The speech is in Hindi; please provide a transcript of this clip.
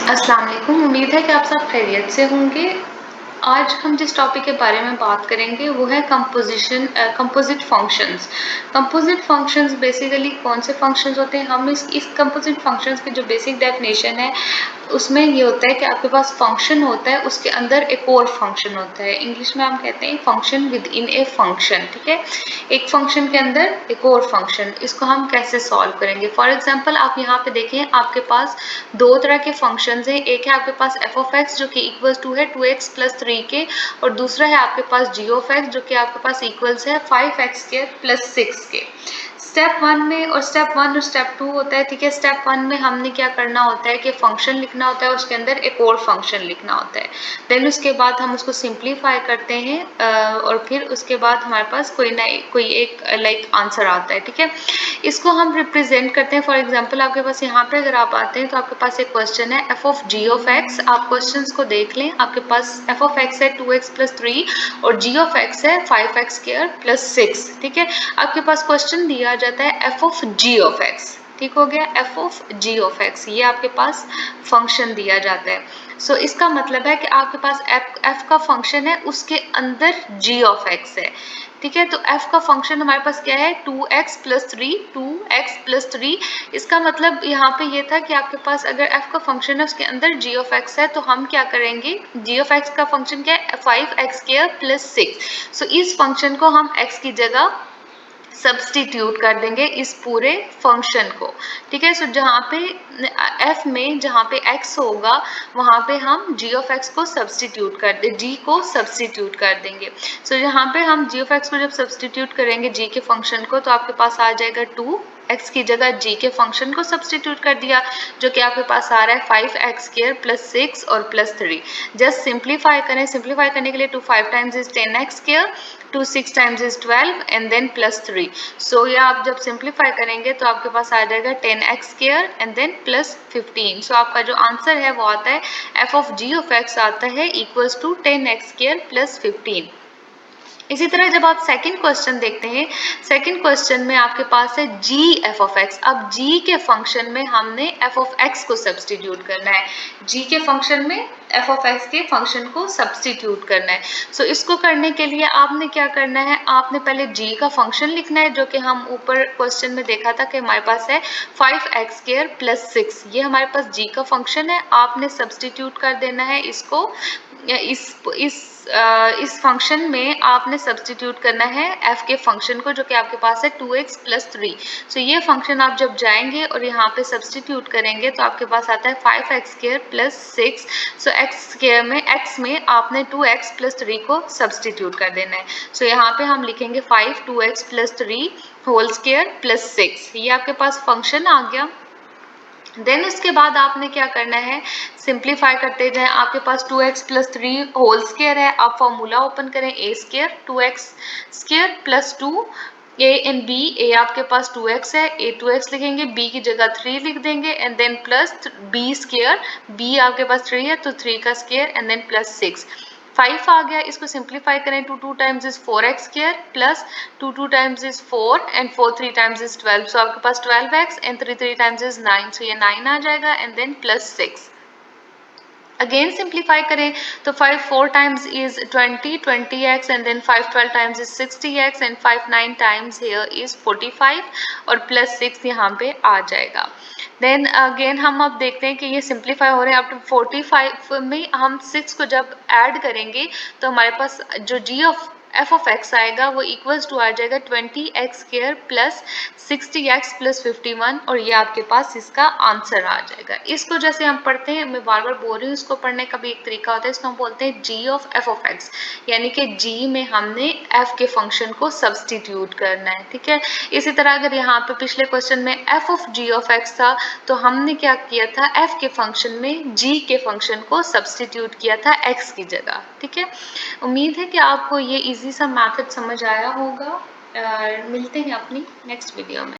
अस्सलाम वालेकुम। उम्मीद है कि आप सब खैरियत से होंगे। आज हम जिस टॉपिक के बारे में बात करेंगे वो है composite functions. Composite functions basically कौन से फंक्शंस होते हैं, हम इस कंपोजिट फंक्शंस की जो बेसिक डेफिनेशन है उसमें ये होता है कि आपके पास फंक्शन होता है, उसके अंदर एक और फंक्शन होता है। इंग्लिश में हम कहते हैं function with in a function. ठीक है, एक फंक्शन के अंदर एक और फंक्शन। इसको हम कैसे सॉल्व करेंगे? फॉर एग्जांपल आप यहाँ पे देखें, आपके पास दो तरह के फंक्शंस हैं। एक है आपके पास एफ ऑफ एक्स जो कि इक्वल्स टू है 2x प्लस 3 के, और दूसरा है आपके पास जी ऑफ एक्स जो कि आपके पास इक्वल्स है 5x के प्लस 6 के। स्टेप वन में और स्टेप टू होता है। ठीक है, स्टेप वन में हमने क्या करना होता है कि फंक्शन लिखना होता है, उसके अंदर एक और फंक्शन लिखना होता है। देन उसके बाद हम उसको सिंप्लीफाई करते हैं और फिर उसके बाद हमारे पास कोई एक लाइक आंसर आता है। ठीक है, इसको हम रिप्रेजेंट करते हैं। फॉर एग्जांपल आपके पास यहाँ पे अगर आप आते हैं तो आपके पास एक क्वेश्चन है f of g of x. आप क्वेश्चंस को देख लें, आपके पास एफ ऑफ एक्स है 2x प्लस 3 और जी ऑफ एक्स है 5x स्क्वायर प्लस 6। ठीक है, आपके पास क्वेश्चन दिया जाता है f of g of x. ठीक हो गया, f of g of x ये आपके पास फंक्शन दिया जाता है। सो इसका मतलब है कि आपके पास एफ का फंक्शन है, उसके अंदर जी ऑफ एक्स है। ठीक है, तो f का फंक्शन हमारे पास क्या है 2x प्लस 3, 2x प्लस 3। इसका मतलब यहाँ पे ये था कि आपके पास अगर f का फंक्शन है उसके अंदर g ऑफ x है, तो हम क्या करेंगे, g ऑफ x का फंक्शन क्या है 5x स्क्वायर प्लस 6। सो इस फंक्शन को हम x की जगह सब्सटीट्यूट कर देंगे इस पूरे फंक्शन को। ठीक है, सो जहाँ पे f में जहाँ पे x होगा वहाँ पे हम g ऑफ x को सब्सटीट्यूट कर दे g को सब्सटीट्यूट कर देंगे। सो यहाँ पे हम g ऑफ x को जब सब्सटीट्यूट करेंगे g के फंक्शन को, तो आपके पास आ जाएगा 2, x की जगह g के फंक्शन को सब्सटीट्यूट कर दिया जो कि आपके पास आ रहा है 5x स्क्वायर प्लस 6 और प्लस 3। जस्ट सिंप्लीफाई करें, सिंप्लीफाई करने के लिए 2 5 times is 10x square, 2 6 times is 12 and then plus 3। So ये आप जब सिंप्लीफाई करेंगे तो आपके पास आ जाएगा 10x square and then plus 15। So आपका जो आंसर है वो आता है f of g of x आता है equals to 10x square plus 15। इसी तरह जब आप सेकंड क्वेश्चन देखते हैं, सेकंड क्वेश्चन में आपके पास है g f ऑफ x। अब g के फंक्शन में हमने f ऑफ x को सब्सटीट्यूट करना है, g के फंक्शन में f ऑफ x के फंक्शन को सब्सटीट्यूट करना है। सो इसको करने के लिए आपने क्या करना है, आपने पहले g का फंक्शन लिखना है जो कि हम ऊपर क्वेश्चन में देखा था कि हमारे पास है 5x स्क्वायर प्लस 6। ये हमारे पास g का फंक्शन है, आपने सब्सटीट्यूट कर देना है इसको इस फंक्शन में आपने सब्सटीट्यूट करना है f के फंक्शन को जो कि आपके पास है 2x प्लस 3। सो ये फंक्शन आप जब जाएंगे और यहाँ पे सब्सटीट्यूट करेंगे तो आपके पास आता है 5x स्क्वायर प्लस 6। सो x में आपने 2x प्लस 3 को सब्सटीट्यूट कर देना है। सो यहाँ पे हम लिखेंगे 5 2x plus 3 whole square plus 6। ये आपके पास फंक्शन आ गया। देन उसके बाद आपने क्या करना है, सिंप्लीफाई करते जाएं। आपके पास 2x प्लस 3 होल स्क्वायर है, आप फॉर्मूला ओपन करें a square 2x square plus 2 a and b। a आपके पास 2x है, a 2x लिखेंगे, b की जगह 3 लिख देंगे and then plus b square, b आपके पास 3 है तो 3 का स्क्वायर एंड देन प्लस 6। 5 आ गया, इसको सिंप्लीफाई करें, 2 times is 4x square plus 2 times is 4 and 4 3 times is 12। So आपके पास 12x and 3 times is 9। So ये 9 आ जाएगा and then plus 6। Again simplify करें तो 5 4 times is 20x and then 5 12 times is 60x and 5 9 times here is 45 और प्लस 6 यहाँ पे आ जाएगा। देन अगेन हम अब देखते हैं कि ये सिंप्लीफाई हो रहे हैं। अब 45 में हम 6 को जब ऐड करेंगे तो हमारे पास जो g of f of x आएगा वो इक्वल्स टू आ जाएगा 20x square plus 60x plus 51 और ये आपके पास इसका आंसर आ जाएगा। इसको जैसे हम पढ़ते हैं, मैं बार बार बोल रही हूँ, इसको पढ़ने का भी एक तरीका होता है, इसको हम बोलते हैं g of f of x, यानी कि g में हमने f के फंक्शन को सब्सटीट्यूट करना है। ठीक है, इसी तरह अगर यहाँ पे पिछले क्वेश्चन में f of g of x था तो हमने क्या किया था, f के फंक्शन में g के फंक्शन को सब्सटीट्यूट किया था x की जगह। ठीक है, उम्मीद है कि आपको ये इजी सा मेथड समझ आया होगा। मिलते हैं अपनी नेक्स्ट वीडियो में।